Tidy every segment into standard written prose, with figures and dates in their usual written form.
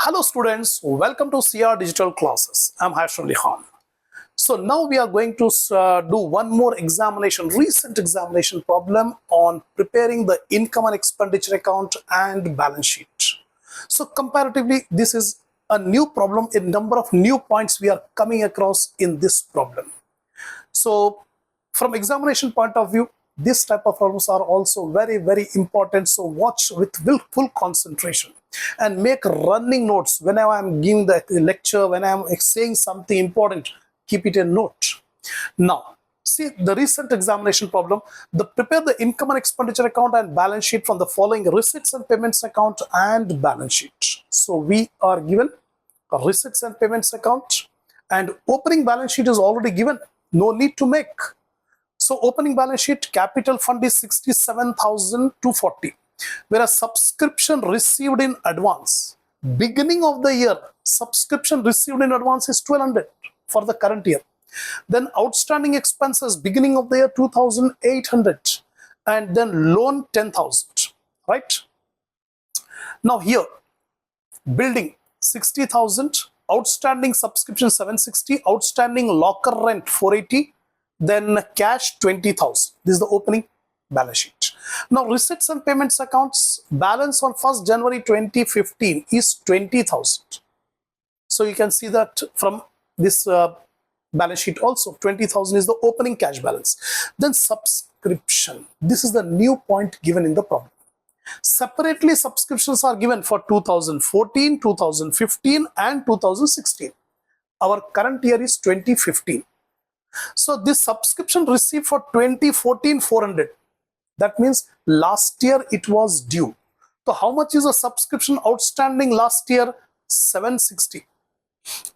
Hello students, welcome to CR Digital Classes. I'm Hashan Khan. So now we are going to do one more recent examination problem on preparing the income and expenditure account and balance sheet. So comparatively, this is a new problem, a number of new points we are coming across in this problem. So from examination point of view, this type of problems are also very, very important. So watch with full concentration and make running notes whenever I'm giving the lecture, when I'm saying something important, keep it a note. Now, see the recent examination problem, prepare the income and expenditure account and balance sheet from the following receipts and payments account and balance sheet. So we are given a receipts and payments account and opening balance sheet is already given. No need to make. So opening balance sheet, capital fund is 67,240, whereas subscription received in advance, beginning of the year, subscription received in advance is 1,200 for the current year. Then outstanding expenses, beginning of the year 2,800, and then loan 10,000, right? Now here, building 60,000, outstanding subscription 760, outstanding locker rent 480, then cash 20,000. This is the opening balance sheet. Now receipts and payments accounts, balance on 1st January 2015 is 20,000. So you can see that from this balance sheet also 20,000 is the opening cash balance. Then subscription, this is the new point given in the problem. Separately subscriptions are given for 2014, 2015 and 2016. Our current year is 2015. So this subscription received for 2014 400. That means last year it was due. So how much is a subscription outstanding last year? 760.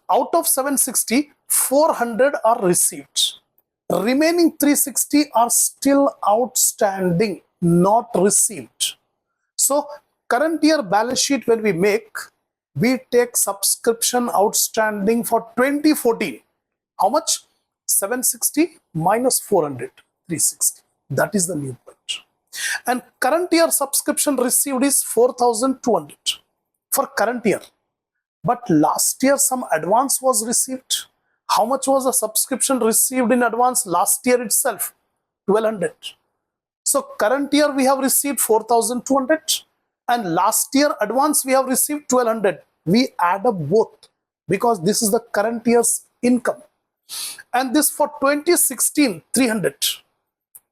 Out of 760, 400 are received. Remaining 360 are still outstanding, not received. So current year balance sheet when we make, we take subscription outstanding for 2014. How much? 760 minus 400, 360. That is the new point. And current year subscription received is 4,200 for current year. But last year some advance was received. How much was the subscription received in advance last year itself? 1,200. So current year we have received 4,200 and last year advance we have received 1,200. We add up both because this is the current year's income. And this for 2016, 300.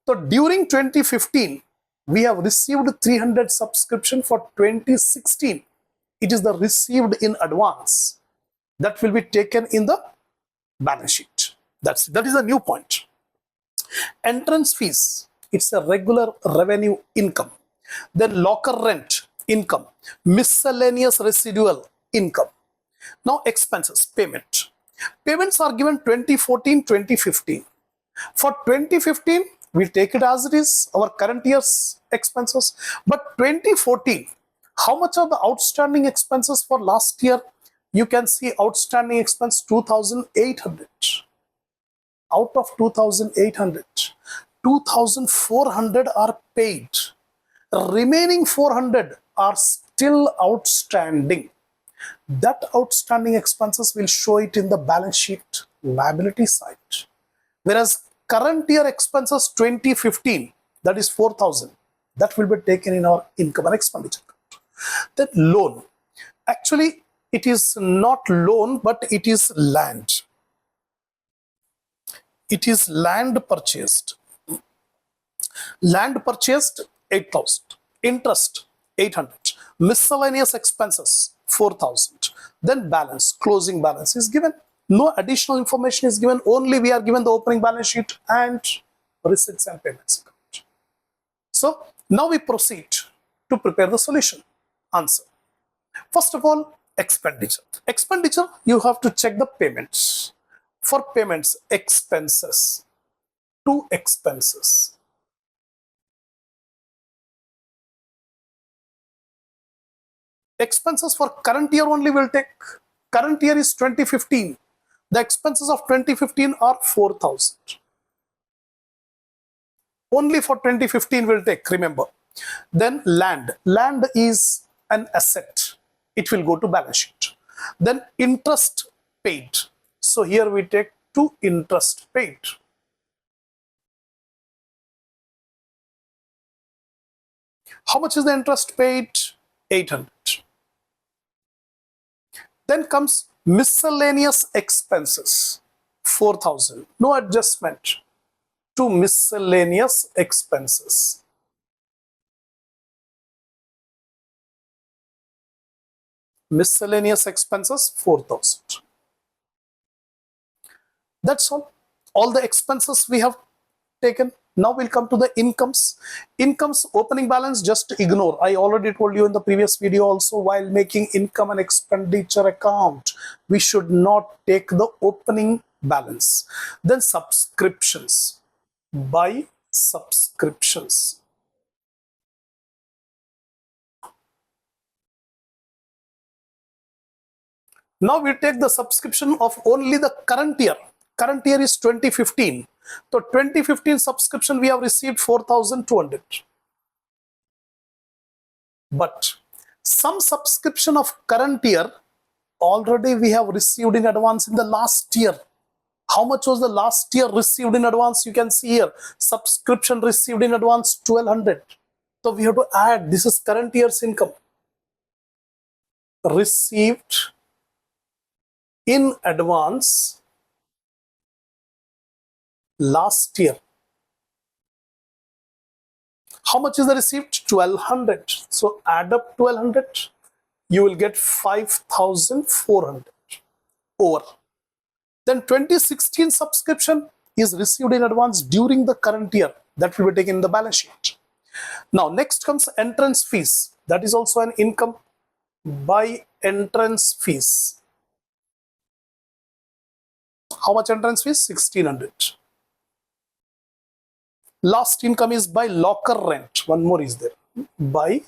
So during 2015, we have received 300 subscription for 2016. It is the received in advance that will be taken in the balance sheet. That is a new point. Entrance fees, it's a regular revenue income. Then locker rent income, miscellaneous residual income. Now expenses, payment. Payments are given 2014, 2015. For 2015, we take it as it is, our current year's expenses. But 2014, how much are the outstanding expenses for last year? You can see outstanding expense 2,800. Out of 2,800, 2,400 are paid. Remaining 400 are still outstanding. That outstanding expenses will show it in the balance sheet liability side. Whereas current year expenses 2015, that is 4,000, that will be taken in our income and expenditure. Then loan. Actually, it is not loan, but it is land. It is land purchased. Land purchased 8,000. Interest 800. Miscellaneous expenses 4,000. Then balance, closing balance is given. No additional information is given. Only we are given the opening balance sheet and receipts and payments account. So now we proceed to prepare the solution. Answer. First of all, expenditure. Expenditure, you have to check the payments. For payments, expenses. Two expenses. Expenses for current year only will take. Current year is 2015. The expenses of 2015 are 4,000. Only for 2015 will take, remember. Then land. Land is an asset. it will go to balance sheet. Then interest paid. So here we take to interest paid. How much is the interest paid? 800. Then comes miscellaneous expenses, 4,000. No adjustment to miscellaneous expenses. Miscellaneous expenses, 4,000. That's all. All the expenses we have taken. Now we'll come to the incomes. Incomes opening balance, just ignore. I already told you in the previous video also, while making income and expenditure account, we should not take the opening balance. Then subscriptions, by subscriptions. Now we take the subscription of only the current year. Current year is 2015. So 2015 subscription we have received 4,200. But some subscription of current year already we have received in advance in the last year. How much was the last year received in advance? You can see here, subscription received in advance 1,200. So we have to add, this is current year's income. Received in advance last year. How much is the received? 1,200. So add up 1,200, you will get 5,400 over. Then 2016 subscription is received in advance during the current year. That will be taken in the balance sheet. Now next comes entrance fees. That is also an income by entrance fees. How much entrance fees? 1,600. Last income is by locker rent. One more is there. By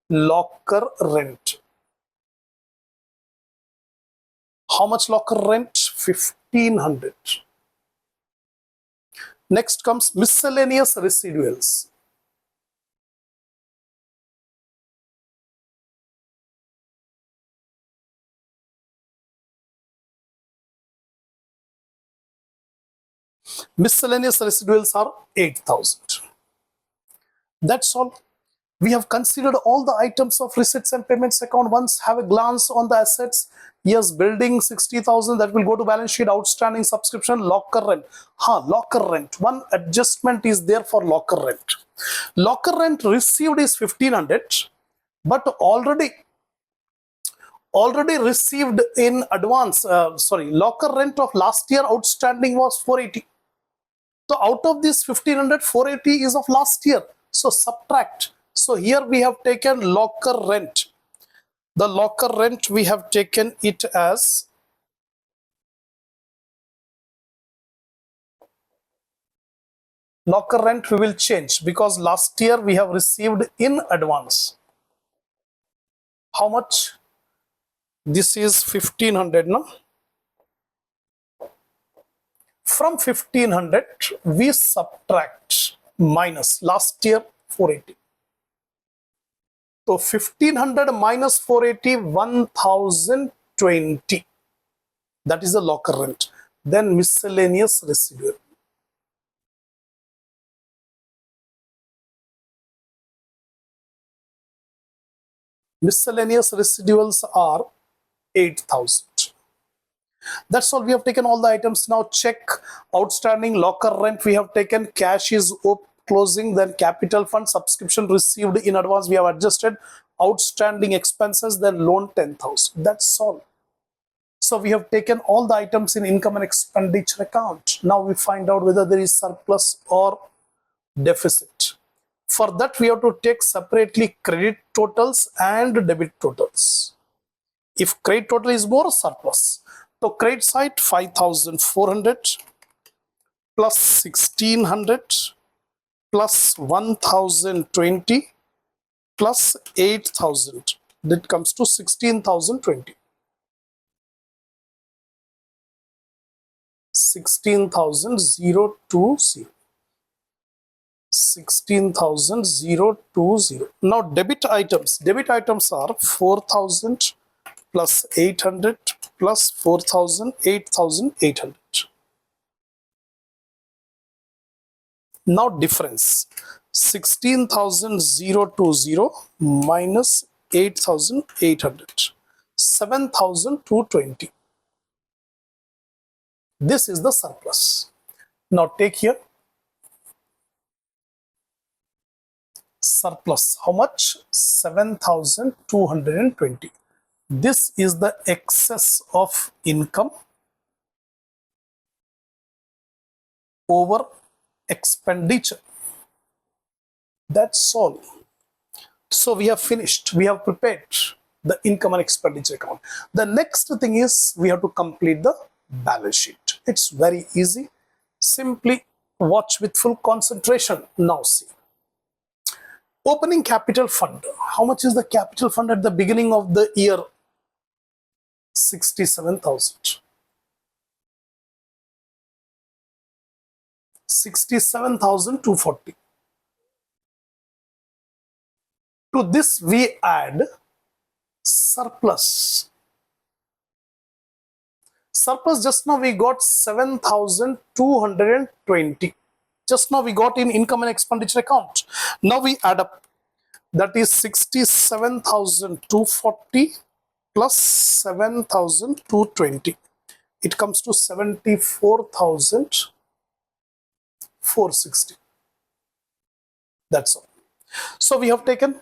locker rent. How much locker rent? 1,500. Next comes miscellaneous residuals. Miscellaneous residuals are 8,000. That's all. We have considered all the items of receipts and payments account. Once have a glance on the assets. Yes, building 60,000, that will go to balance sheet. Outstanding subscription, locker rent. Locker rent. One adjustment is there for locker rent. Locker rent received is 1,500, but already received in advance. Locker rent of last year outstanding was 480. So out of this 1,500, 480 is of last year. So subtract. So here we have taken locker rent. The locker rent we have taken it as locker rent we will change because last year we have received in advance. How much? This is 1,500 now. From 1,500 we subtract minus last year 480. So 1,500 minus 480, 1,020. That is the locker rent. Then miscellaneous residual. Miscellaneous residuals are 8,000. That's all. We have taken all the items. Now check outstanding locker rent. We have taken cash is closing, then capital fund, subscription received in advance. We have adjusted outstanding expenses, then loan 10,000. That's all. So we have taken all the items in income and expenditure account. Now we find out whether there is surplus or deficit. For that we have to take separately credit totals and debit totals. If credit total is more, surplus. So credit side 5,400 plus 1,600 plus 1,020 plus 8,000. That comes to 16,020. 16,020. 16,020. Now debit items. Debit items are 4,000 plus 800 plus 4,000, 8,800. Now difference. 16,020 minus 8,800. 7,220. This is the surplus. Now take here. Surplus. How much? 7,220. This is the excess of income over expenditure. That's all. So we have finished. We have prepared the income and expenditure account. The next thing is we have to complete the balance sheet. It's very easy. Simply watch with full concentration. Now see. Opening capital fund. How much is the capital fund at the beginning of the year? 67,000. 67,240. To this we add surplus. Surplus just now we got 7,220. Just now we got in income and expenditure account. Now we add up. That is 67,240 plus 7,220. It comes to 74,460. That's all. So we have taken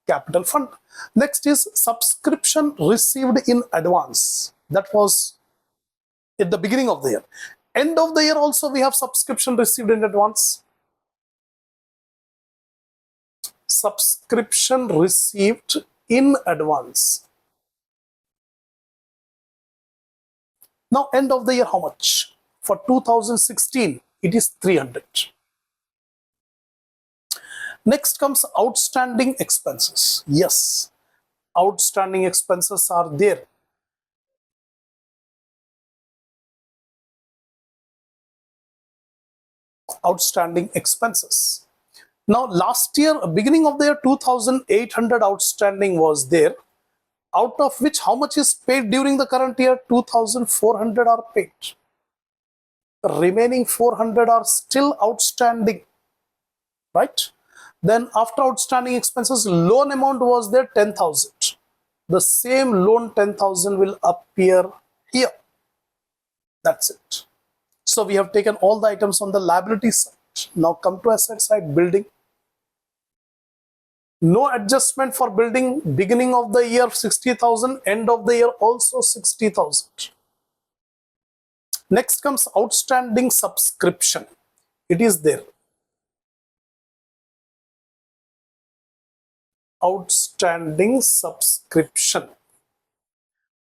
capital fund. Next is subscription received in advance. That was at the beginning of the year. End of the year also we have subscription received in advance. Subscription received in advance. Now end of the year how much? For 2016 it is 300. Next comes outstanding expenses. Yes, outstanding expenses are there. Outstanding expenses. Now last year, beginning of the year, 2,800 outstanding was there, out of which how much is paid during the current year? 2,400 are paid. The remaining 400 are still outstanding, right? Then after outstanding expenses, loan amount was there 10,000. The same loan 10,000 will appear here. That's it. So we have taken all the items on the liability side. Now come to asset side, building. No adjustment for building. Beginning of the year 60,000, end of the year also 60,000. Next comes outstanding subscription. It is there. Outstanding subscription.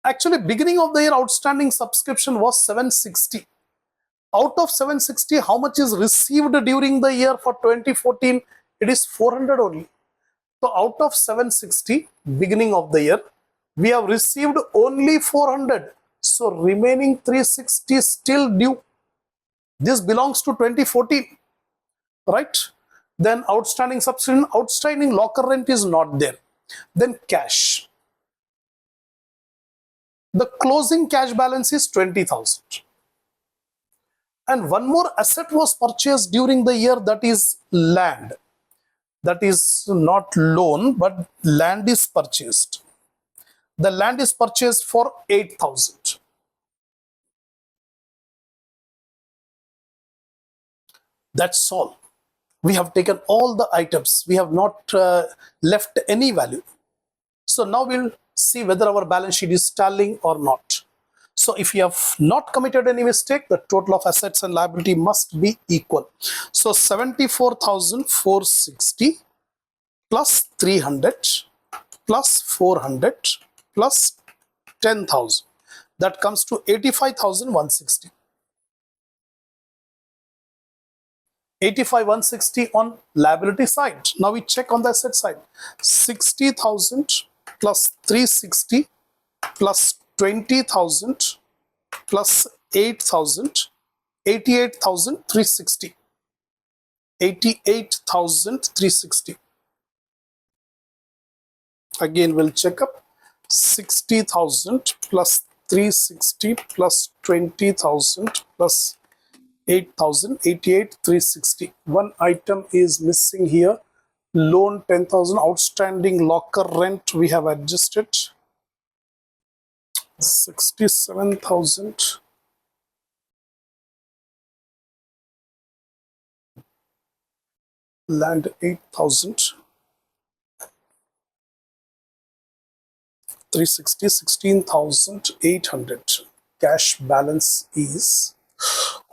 Actually, beginning of the year outstanding subscription was 760. Out of 760, how much is received during the year for 2014? It is 400 only. So out of 760, beginning of the year, we have received only 400. So remaining 360 still due. This belongs to 2014, right? Then outstanding subscription, outstanding locker rent is not there. Then cash. The closing cash balance is 20,000. And one more asset was purchased during the year, that is land. That is not loan, but land is purchased. The land is purchased for 8,000. That's all. We have taken all the items. We have not left any value. So now we'll see whether our balance sheet is tallying or not. So if you have not committed any mistake, the total of assets and liability must be equal. So 74,460 plus 300 plus 400 plus 10,000. That comes to 85,160. 85,160 on liability side. Now we check on the asset side. 60,000 plus 360 plus 20,000 plus 8,000, 88,360. 88,360. Again, we'll check up. 60,000 plus 360 plus 20,000 plus 8,000, 88,360. One item is missing here. Loan 10,000, outstanding locker rent we have adjusted. 67,000. Land 8,000. 360, 16,800. Cash balance is,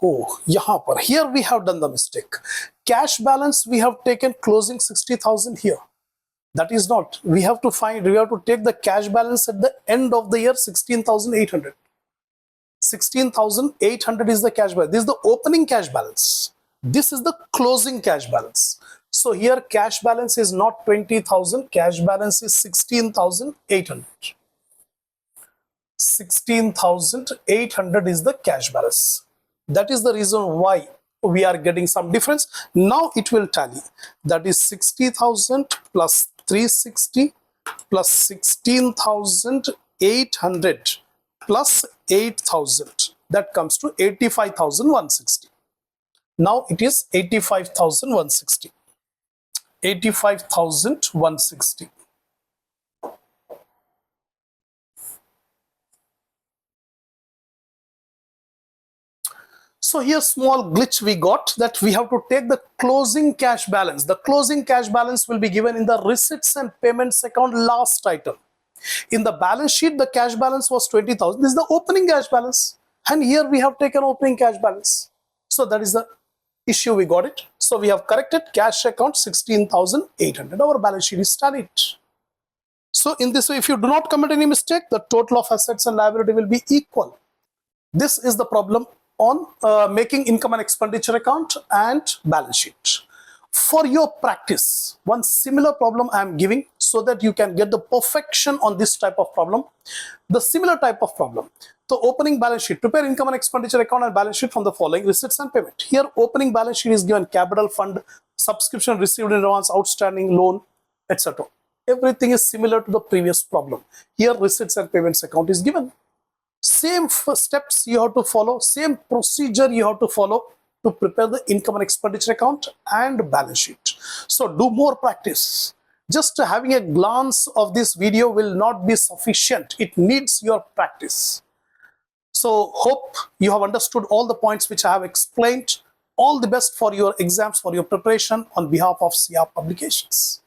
oh, here we have done the mistake. Cash balance we have taken closing 60,000 here. That is not. We have to take the cash balance at the end of the year, 16,800. 16,800 is the cash balance. This is the opening cash balance. This is the closing cash balance. So here cash balance is not 20,000. Cash balance is 16,800. 16,800 is the cash balance. That is the reason why we are getting some difference. Now it will tally. That is 60,000 plus 360 plus 16,800 plus 8,000. That comes to 85,160. Now it is 85,160. 85,160. So here small glitch we got, that we have to take the closing cash balance. The closing cash balance will be given in the receipts and payments account, last item. In the balance sheet, the cash balance was 20,000. This is the opening cash balance. And here we have taken opening cash balance. So that is the issue, we got it. So we have corrected cash account 16,800. Our balance sheet is tallied. So in this way, if you do not commit any mistake, the total of assets and liability will be equal. This is the problem on making income and expenditure account and balance sheet. For your practice, one similar problem I am giving so that you can get the perfection on this type of problem. The similar type of problem. So opening balance sheet, prepare income and expenditure account and balance sheet from the following receipts and payment. Here opening balance sheet is given capital fund, subscription received in advance, outstanding loan, etc. Everything is similar to the previous problem. Here receipts and payments account is given. Same steps you have to follow, same procedure you have to follow to prepare the income and expenditure account and balance sheet. So do more practice. Just having a glance of this video will not be sufficient. It needs your practice. So hope you have understood all the points which I have explained. All the best for your exams, for your preparation on behalf of CR Publications.